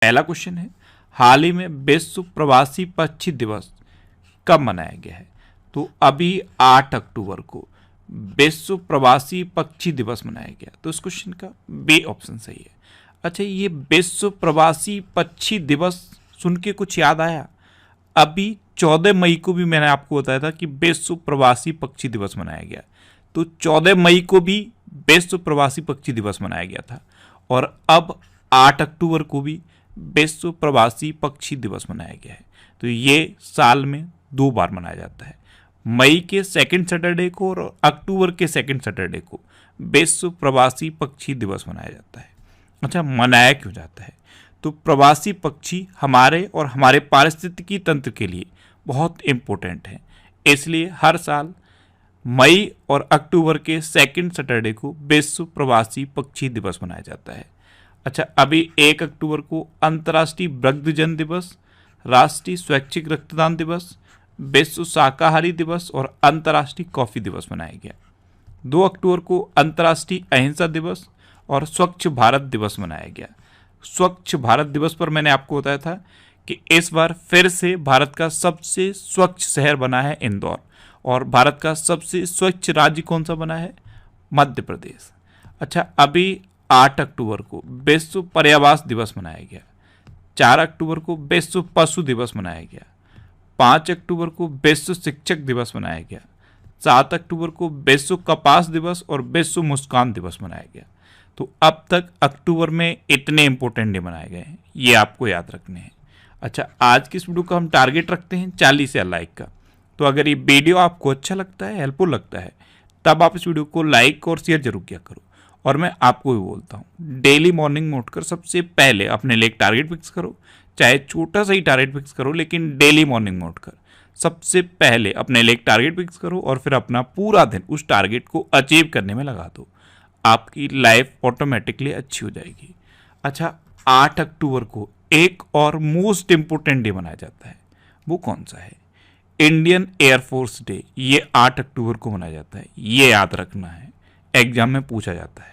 पहला क्वेश्चन है, हाल ही में विश्व प्रवासी पक्षी दिवस कब मनाया गया है? तो अभी 8 अक्टूबर को विश्व प्रवासी पक्षी दिवस मनाया गया। तो इस क्वेश्चन का बी ऑप्शन सही है। अच्छा, ये विश्व प्रवासी पक्षी दिवस सुन के कुछ याद आया? अभी 14 मई को भी मैंने आपको बताया था कि विश्व प्रवासी पक्षी दिवस मनाया गया। तो 14 मई को भी विश्व प्रवासी पक्षी दिवस मनाया गया था, और अब 8 अक्टूबर को भी विश्व प्रवासी पक्षी दिवस मनाया गया है। तो ये साल में 2 बार मनाया जाता है, मई के सेकंड सैटरडे को और अक्टूबर के सेकंड सैटरडे को विश्व प्रवासी पक्षी दिवस मनाया जाता है। अच्छा, मनाया क्यों जाता है? तो प्रवासी पक्षी हमारे और हमारे पारिस्थितिकी तंत्र के लिए बहुत इम्पोर्टेंट हैं, इसलिए हर साल मई और अक्टूबर के सेकंड सैटरडे को विश्व प्रवासी पक्षी दिवस मनाया जाता है। अच्छा, अभी 1 अक्टूबर को अंतर्राष्ट्रीय वृद्धजन दिवस, राष्ट्रीय स्वैच्छिक रक्तदान दिवस, विश्व शाकाहारी दिवस और अंतर्राष्ट्रीय कॉफी दिवस मनाया गया। 2 अक्टूबर को अंतर्राष्ट्रीय अहिंसा दिवस और स्वच्छ भारत दिवस मनाया गया। स्वच्छ भारत दिवस पर मैंने आपको बताया था कि इस बार फिर से भारत का सबसे स्वच्छ शहर बना है इंदौर, और भारत का सबसे स्वच्छ राज्य कौन सा बना है? मध्य प्रदेश। अच्छा, अभी 8 अक्टूबर को विश्व पर्यावरण दिवस मनाया गया। 4 अक्टूबर को विश्व पशु दिवस मनाया गया। 5 अक्टूबर को विश्व शिक्षक दिवस मनाया गया। 7 अक्टूबर को विश्व कपास दिवस और विश्व मुस्कान दिवस मनाया गया। तो अब तक अक्टूबर में इतने इंपॉर्टेंट डे मनाए गए हैं, ये आपको याद रखने हैं। अच्छा, आज की इस वीडियो का हम टारगेट रखते हैं 40,000 लाइक का। तो अगर ये वीडियो आपको अच्छा लगता है, हेल्पफुल लगता है, तब आप इस वीडियो को लाइक और शेयर जरूर किया करो। और मैं आपको भी बोलता हूँ, डेली मॉर्निंग में उठकर सबसे पहले अपने लिए एक टारगेट फिक्स करो, चाहे छोटा सा ही टारगेट फिक्स करो, लेकिन डेली मॉर्निंग में उठकर सबसे पहले अपने लिए एक टारगेट फिक्स करो और फिर अपना पूरा दिन उस टारगेट को अचीव करने में लगा दो। आपकी लाइफ ऑटोमेटिकली अच्छी हो जाएगी। अच्छा, 8 अक्टूबर को एक और मोस्ट इंपोर्टेंट डे मनाया जाता है, वो कौन सा है? Indian air force day. ये 8 अक्टूबर को मनाया जाता है, ये याद रखना है, एग्जाम में पूछा जाता है।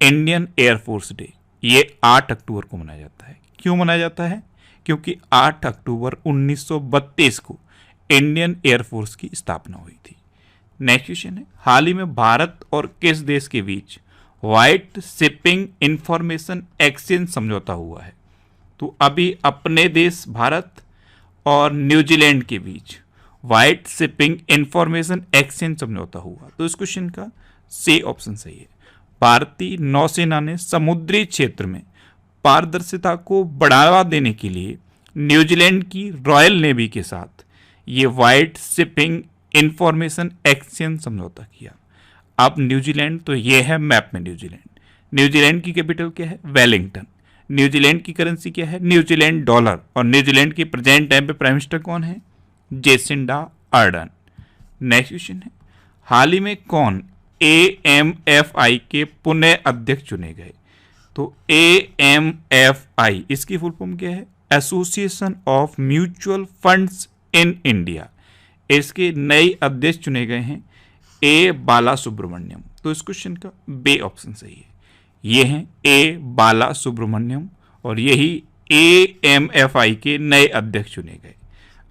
इंडियन एयरफोर्स डे ये 8 अक्टूबर को मनाया जाता है। क्यों मनाया जाता है? क्योंकि 8 अक्टूबर 1932 को इंडियन एयरफोर्स की स्थापना हुई थी। नेक्स्ट क्वेश्चन है, हाल ही में भारत और किस देश के बीच व्हाइट शिपिंग इंफॉर्मेशन एक्सचेंज समझौता हुआ है? तो अभी अपने देश भारत और न्यूजीलैंड के बीच व्हाइट शिपिंग इंफॉर्मेशन एक्सचेंज समझौता हुआ। तो इस क्वेश्चन का सी ऑप्शन सही है। भारतीय नौसेना ने समुद्री क्षेत्र में पारदर्शिता को बढ़ावा देने के लिए न्यूजीलैंड की रॉयल नेवी के साथ ये व्हाइट शिपिंग इंफॉर्मेशन एक्सचेंज समझौता किया। अब न्यूजीलैंड, तो ये है मैप में न्यूजीलैंड। न्यूजीलैंड की कैपिटल क्या है? वेलिंगटन। न्यूजीलैंड की करेंसी क्या है? New Zealand dollar. और न्यूजीलैंड के प्रेजेंट टाइम पे प्राइम मिनिस्टर कौन है? Jacinda Ardern. नेक्स्ट क्वेश्चन है, हाल ही में कौन AMFI के पुनः अध्यक्ष चुने गए? तो AMFI इसकी फुल फॉर्म क्या है? Association of mutual funds in India. इसके नए अध्यक्ष चुने गए हैं A बाला सुब्रमण्यम। तो इस क्वेश्चन का बी ऑप्शन सही है। ये हैं A बाला सुब्रमण्यम और यही AMFI के नए अध्यक्ष चुने गए।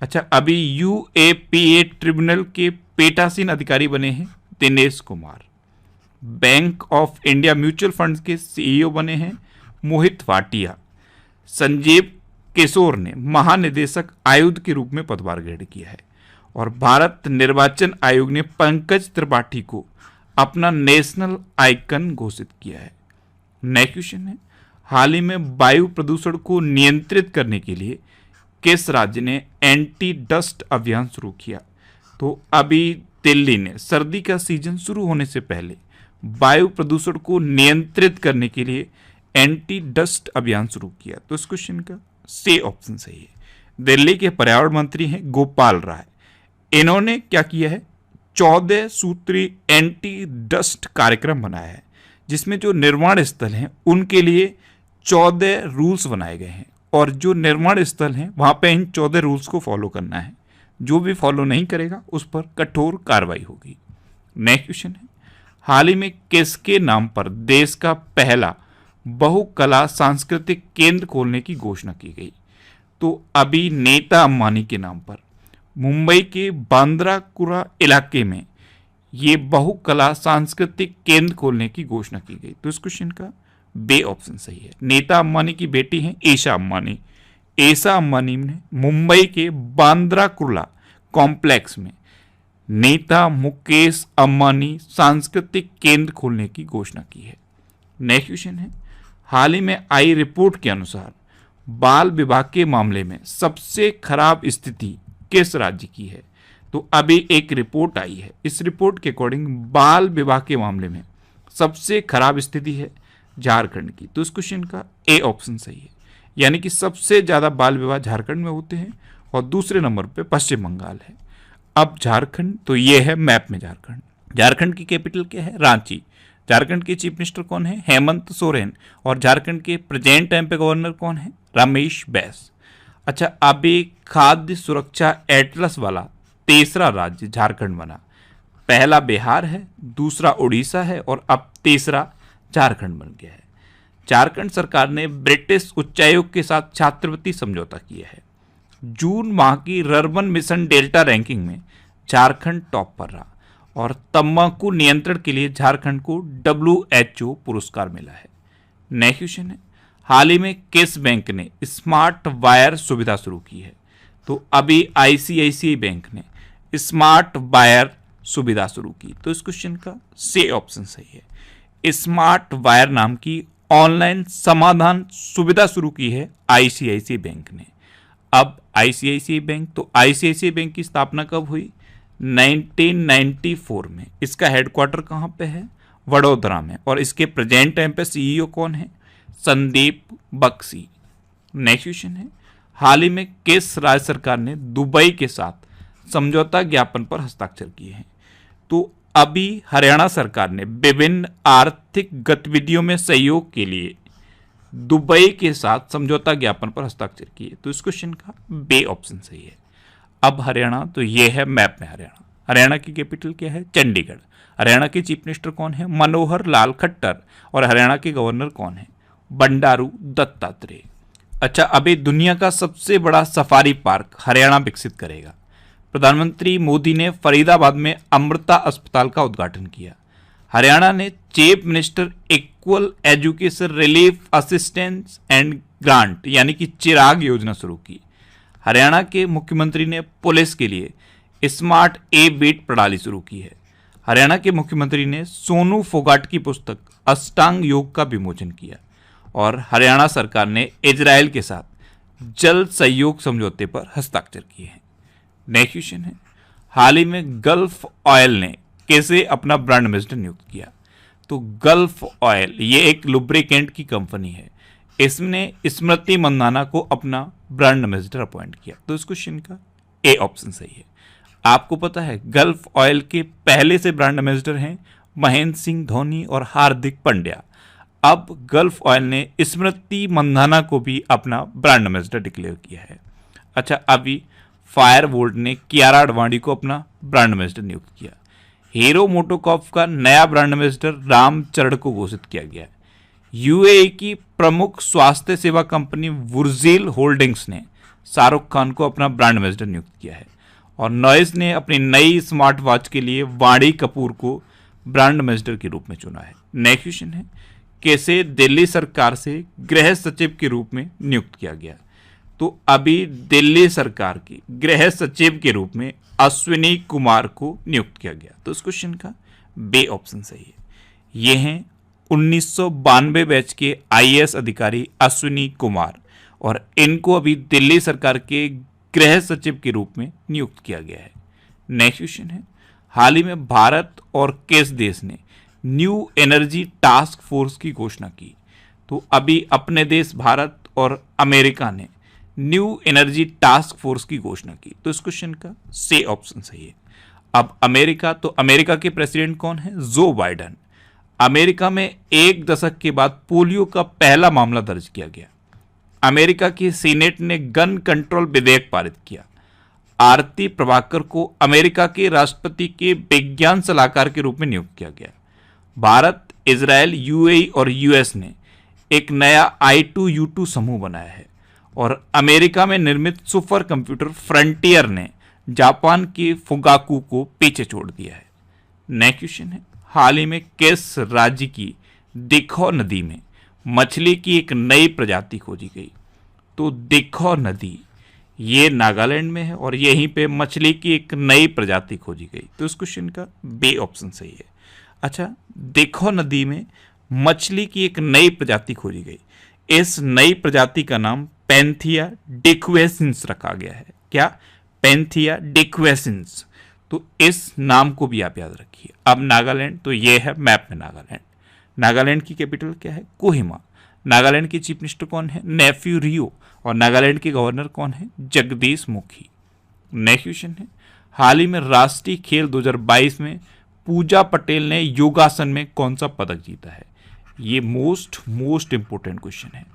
अच्छा, अभी UAPA ट्रिब्यूनल के पीठासीन अधिकारी बने हैं Dinesh Kumar. Bank of India mutual funds के CEO बने हैं मोहित भाटिया। संजीव किशोर ने महानिदेशक आयुक्त के रूप में पदभार ग्रहण किया है। और भारत निर्वाचन आयोग ने पंकज त्रिपाठी को अपना नेशनल आइकन घोषित किया है। नेक्स्ट क्वेश्चन है, हाल ही में वायु प्रदूषण को नियंत्रित करने के लिए किस राज्य ने एंटी डस्ट अभियान शुरू किया? तो अभी दिल्ली ने सर्दी का सीजन शुरू होने से पहले वायु प्रदूषण को नियंत्रित करने के लिए एंटी डस्ट अभियान शुरू किया। तो इस क्वेश्चन का सी ऑप्शन सही है। दिल्ली के पर्यावरण मंत्री हैं गोपाल राय। इन्होंने क्या किया है? 14 सूत्री एंटी डस्ट कार्यक्रम बनाया है, जिसमें जो निर्माण स्थल हैं उनके लिए 14 रूल्स बनाए गए हैं, और जो निर्माण स्थल हैं वहां पे इन 14 रूल्स को फॉलो करना है। जो भी फॉलो नहीं करेगा उस पर कठोर कार्रवाई होगी। नेक्स्ट क्वेश्चन है, हाल ही में किसके नाम पर देश का पहला बहुकला सांस्कृतिक केंद्र खोलने की घोषणा की गई। तो अभी नीता अंबानी के नाम पर मुंबई के बांद्राकुरा इलाके में ये बहुकला सांस्कृतिक केंद्र खोलने की घोषणा की गई। तो इस क्वेश्चन का बे ऑप्शन सही है। नीता अंबानी की बेटी हैं ईशा अंबानी। ईशा अंबानी ने मुंबई के बांद्राकुरा कॉम्प्लेक्स में नीता मुकेश अंबानी सांस्कृतिक केंद्र खोलने की घोषणा की है। नेक्स्ट क्वेश्चन है, हाल ही में आई रिपोर्ट के अनुसार बाल विवाह के मामले में सबसे खराब स्थिति किस राज्य की है? तो अभी एक रिपोर्ट आई है, इस रिपोर्ट के अकॉर्डिंग बाल विवाह के मामले में सबसे खराब स्थिति है झारखंड की। तो इस क्वेश्चन का ए ऑप्शन सही है, यानी कि सबसे ज्यादा बाल विवाह झारखंड में होते हैं और दूसरे नंबर पे पश्चिम बंगाल है। अब झारखंड, तो ये है मैप में झारखंड। झारखंड की कैपिटल क्या है? रांची। झारखंड के चीफ मिनिस्टर कौन है? हेमंत सोरेन। और झारखंड के प्रेजेंट टाइम पे गवर्नर कौन है? रमेश बैस। अच्छा, अभी खाद्य सुरक्षा एटलस वाला तीसरा राज्य झारखंड बना। पहला बिहार है, दूसरा उड़ीसा है और अब तीसरा झारखंड बन गया है। झारखंड सरकार ने ब्रिटिश उच्चायोग के साथ छात्रवृत्ति समझौता किया है। जून माह की रर्बन मिशन डेल्टा रैंकिंग में झारखंड टॉप पर रहा और तंबाकू नियंत्रण के लिए झारखंड को WHO पुरस्कार मिला है। नेक्स्ट क्वेश्चन है, हाल ही में किस बैंक ने स्मार्ट वायर सुविधा शुरू की है? तो अभी ICICI बैंक ने स्मार्ट वायर सुविधा शुरू की। तो इस क्वेश्चन का सी ऑप्शन सही है। स्मार्ट वायर नाम की ऑनलाइन समाधान सुविधा शुरू की है ICICI बैंक ने। अब ICICI बैंक, तो ICICI बैंक की स्थापना कब हुई? 1994 में। इसका हेडक्वार्टर कहाँ पे है? वडोदरा में। और इसके प्रेजेंट टाइम पे CEO कौन है? संदीप बख्शी। नेक्स्ट क्वेश्चन है, हाल ही में किस राज्य सरकार ने दुबई के साथ समझौता ज्ञापन पर हस्ताक्षर किए हैं? तो अभी हरियाणा सरकार ने विभिन्न आर्थिक गतिविधियों में सहयोग के लिए दुबई के साथ समझौता ज्ञापन पर हस्ताक्षर किए। तो इस क्वेश्चन का बे ऑप्शन सही है। अब हरियाणा, तो ये है मैप में हरियाणा। हरियाणा की कैपिटल क्या है? चंडीगढ़। हरियाणा के चीफ मिनिस्टर कौन है? मनोहर लाल खट्टर। और हरियाणा के गवर्नर कौन है? बंडारू दत्तात्रेय। अच्छा, अभी दुनिया का सबसे बड़ा सफारी पार्क हरियाणा विकसित करेगा। प्रधानमंत्री मोदी ने फरीदाबाद में अमृता अस्पताल का उद्घाटन किया। हरियाणा ने chief minister equal education relief assistance and grant यानी कि चिराग योजना शुरू की। हरियाणा के मुख्यमंत्री ने पुलिस के लिए स्मार्ट बीट प्रणाली शुरू की है। हरियाणा के मुख्यमंत्री ने सोनू फोगाट की पुस्तक अष्टांग योग का विमोचन किया। और हरियाणा सरकार ने इजराइल के साथ जल सहयोग समझौते पर हस्ताक्षर किए हैं। नेक्स्ट क्वेश्चन है, हाल ही में गल्फ ऑयल ने कैसे अपना ब्रांड एम्बेसडर नियुक्त किया? तो गल्फ ऑयल ये एक लुब्रिकेंट की कंपनी है। इसने स्मृति मंदाना को अपना ब्रांड एम्बेसडर अपॉइंट किया। तो इस क्वेश्चन का ए ऑप्शन सही है। आपको पता है गल्फ ऑयल के पहले से ब्रांड एम्बेसडर हैं महेंद्र सिंह धोनी और हार्दिक पांड्या। अब गल्फ ऑयल ने स्मृति मंदाना को भी अपना ब्रांड एम्बेसडर डिक्लेयर किया है। अच्छा, अभी फायर वोल्ट ने कियारा आडवाणी को अपना ब्रांड एम्बेसडर नियुक्त किया। हीरो मोटोकॉर्प का नया ब्रांड एम्बेसडर रामचरण को घोषित किया गया। UAE की प्रमुख स्वास्थ्य सेवा कंपनी वुर्जिल होल्डिंग्स ने शाहरुख खान को अपना ब्रांड एम्बेसडर नियुक्त किया है। और नॉइस ने अपनी नई स्मार्ट वॉच के लिए वाणी कपूर को ब्रांड एम्बेसडर के रूप में चुना है। नेक्स्ट क्वेश्चन है, कैसे दिल्ली सरकार से गृह सचिव के रूप में नियुक्त किया गया? तो अभी दिल्ली सरकार के गृह सचिव के रूप में अश्विनी कुमार को नियुक्त किया गया। तो इस क्वेश्चन का बे ऑप्शन सही है। ये हैं 1992 बैच के IAS अधिकारी अश्विनी कुमार और इनको अभी दिल्ली सरकार के गृह सचिव के रूप में नियुक्त किया गया है। नेक्स्ट क्वेश्चन है, हाल ही में भारत और किस देश ने न्यू एनर्जी टास्क फोर्स की घोषणा की? तो अभी अपने देश भारत और अमेरिका ने न्यू एनर्जी टास्क फोर्स की घोषणा की। तो इस क्वेश्चन का सी ऑप्शन सही है। अब अमेरिका, तो अमेरिका के प्रेसिडेंट कौन है? Joe Biden. अमेरिका में एक दशक के बाद पोलियो का पहला मामला दर्ज किया गया। अमेरिका की सीनेट ने गन कंट्रोल विधेयक पारित किया। आरती प्रभाकर को अमेरिका के राष्ट्रपति के विज्ञान सलाहकार के रूप में नियुक्त किया गया। भारत, इजराइल, UAE और US ने एक नया I2U2 समूह बनाया है। और अमेरिका में निर्मित सुपर कंप्यूटर फ्रंटियर ने जापान के फुगाकू को पीछे छोड़ दिया है। नेक्स्ट क्वेश्चन है, हाल ही में किस राज्य की दिखौ नदी में मछली की एक नई प्रजाति खोजी गई? तो दिखौ नदी ये नागालैंड में है और यहीं पे मछली की एक नई प्रजाति खोजी गई। तो इस क्वेश्चन का बी ऑप्शन सही है। अच्छा, दिखौ नदी में मछली की एक नई प्रजाति खोजी गई। इस नई प्रजाति का नाम पैंथिया डिक्वेसिंस रखा गया है। क्या? पैंथिया डिक्वेसिंस। तो इस नाम को भी आप याद रखिए। अब नागालैंड, तो ये है मैप में नागालैंड। नागालैंड की कैपिटल क्या है? कोहिमा। नागालैंड के चीफ मिनिस्टर कौन है? नेफ्यू रियो। और नागालैंड के गवर्नर कौन है? जगदीश मुखी। नेक्स्ट क्वेश्चन है, हाल ही में राष्ट्रीय खेल 2022 में पूजा पटेल ने योगासन में कौन सा पदक जीता है? ये मोस्ट इंपोर्टेंट क्वेश्चन है।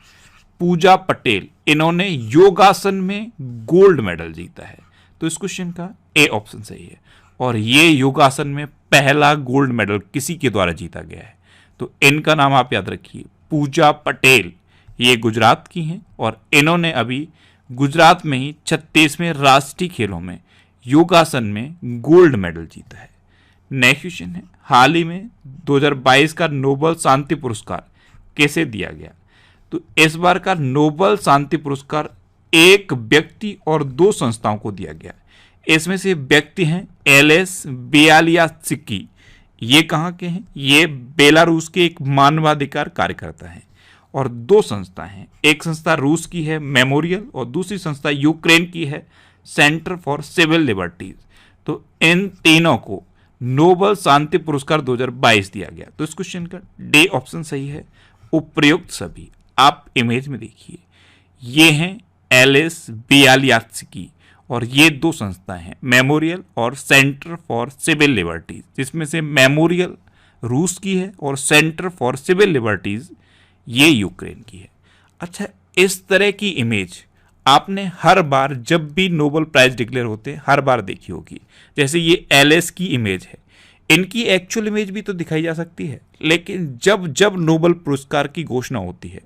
पूजा पटेल, इन्होंने योगासन में गोल्ड मेडल जीता है। तो इस क्वेश्चन का ए ऑप्शन सही है। और ये योगासन में पहला गोल्ड मेडल किसी के द्वारा जीता गया है। तो इनका नाम आप याद रखिए, पूजा पटेल। ये गुजरात की हैं और इन्होंने अभी गुजरात में ही 36वें राष्ट्रीय खेलों में योगासन में गोल्ड मेडल जीता है। नेक्स्ट क्वेश्चन है, हाल ही में 2022 का नोबेल शांति पुरस्कार कैसे दिया गया? तो इस बार का नोबेल शांति पुरस्कार एक व्यक्ति और 2 संस्थाओं को दिया गया। इसमें से व्यक्ति हैं एलेस बियालियात्स्की। ये कहाँ के हैं? ये बेलारूस के एक मानवाधिकार कार्यकर्ता हैं। और 2 संस्था हैं, एक संस्था रूस की है मेमोरियल और दूसरी संस्था यूक्रेन की है सेंटर फॉर सिविल लिबर्टीज। तो इन तीनों को नोबेल शांति पुरस्कार 2022 दिया गया। तो इस क्वेश्चन का डी ऑप्शन सही है। उपयुक्त सभी आप इमेज में देखिए, ये हैं एलिस बियालियात्स्की और ये 2 संस्थाएं हैं मेमोरियल और सेंटर फॉर सिविल लिबर्टीज, जिसमें से मेमोरियल रूस की है और सेंटर फॉर सिविल लिबर्टीज ये यूक्रेन की है। अच्छा, इस तरह की इमेज आपने हर बार जब भी नोबेल प्राइज डिक्लेयर होते हर बार देखी होगी। जैसे ये एलिस की इमेज है, इनकी एक्चुअल इमेज भी तो दिखाई जा सकती है, लेकिन जब जब नोबेल पुरस्कार की घोषणा होती है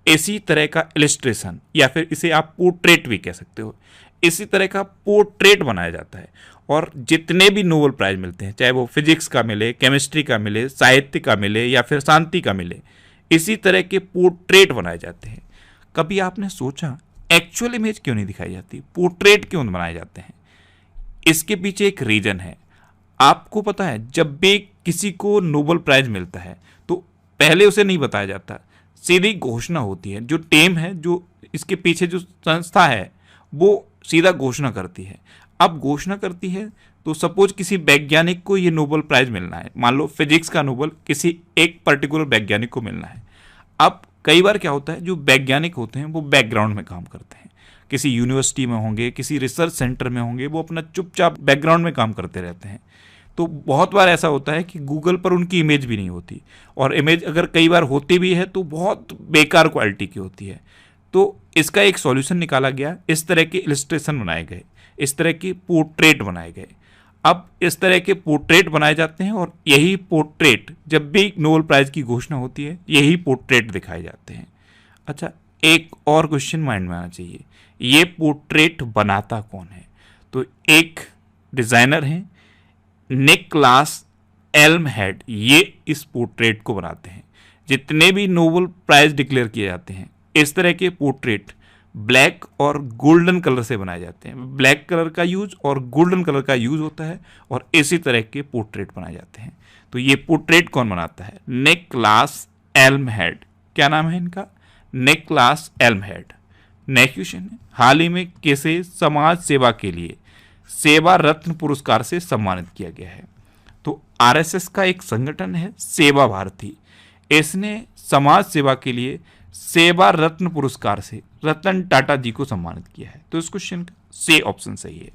इसी तरह का इलिस्ट्रेशन या फिर इसे आप पोर्ट्रेट भी कह सकते हो, इसी तरह का पोर्ट्रेट बनाया जाता है। और जितने भी नोबेल प्राइज मिलते हैं, चाहे वो फिजिक्स का मिले, केमिस्ट्री का मिले, साहित्य का मिले या फिर शांति का मिले, इसी तरह के पोर्ट्रेट बनाए जाते हैं। कभी आपने सोचा एक्चुअल इमेज क्यों नहीं दिखाई जाती, पोर्ट्रेट क्यों बनाए जाते हैं? इसके पीछे एक रीजन है। आपको पता है, जब भी किसी को नोबेल प्राइज मिलता है तो पहले उसे नहीं बताया जाता, सीधी घोषणा होती है। जो टीम है, जो इसके पीछे जो संस्था है, वो सीधा घोषणा करती है। अब घोषणा करती है तो सपोज किसी वैज्ञानिक को ये नोबेल प्राइज मिलना है, मान लो फिजिक्स का नोबेल किसी एक पर्टिकुलर वैज्ञानिक को मिलना है। अब कई बार क्या होता है, जो वैज्ञानिक होते हैं वो बैकग्राउंड में काम करते हैं, किसी यूनिवर्सिटी में होंगे, किसी रिसर्च सेंटर में होंगे, वो अपना चुपचाप बैकग्राउंड में काम करते रहते हैं। तो बहुत बार ऐसा होता है कि गूगल पर उनकी इमेज भी नहीं होती, और इमेज अगर कई बार होती भी है तो बहुत बेकार क्वालिटी की होती है। तो इसका एक सॉल्यूशन निकाला गया, इस तरह के इलस्ट्रेशन बनाए गए, इस तरह की पोर्ट्रेट बनाए गए। अब इस तरह के पोर्ट्रेट बनाए जाते हैं और यही पोर्ट्रेट जब भी नोबेल प्राइज की घोषणा होती है यही पोर्ट्रेट दिखाए जाते हैं। अच्छा, एक और क्वेश्चन माइंड में आना चाहिए, ये पोर्ट्रेट बनाता कौन है? तो एक डिज़ाइनर हैं निकलास एल्महेड, ये इस पोर्ट्रेट को बनाते हैं। जितने भी नोबेल प्राइज डिक्लेयर किए जाते हैं इस तरह के पोर्ट्रेट ब्लैक और गोल्डन कलर से बनाए जाते हैं। ब्लैक कलर का यूज और गोल्डन कलर का यूज होता है और इसी तरह के पोर्ट्रेट बनाए जाते हैं। तो ये पोर्ट्रेट कौन बनाता है? निकलास एल्महेड। क्या नाम है इनका? निकलास एल्महेड। नेक्स्ट क्वेश्चन है, हाल ही में किसे समाज सेवा के लिए सेवा रत्न पुरस्कार से सम्मानित किया गया है? तो आरएसएस का एक संगठन है सेवा भारती, इसने समाज सेवा के लिए सेवा रत्न पुरस्कार से रतन टाटा जी को सम्मानित किया है। तो इस क्वेश्चन का सी ऑप्शन सही है।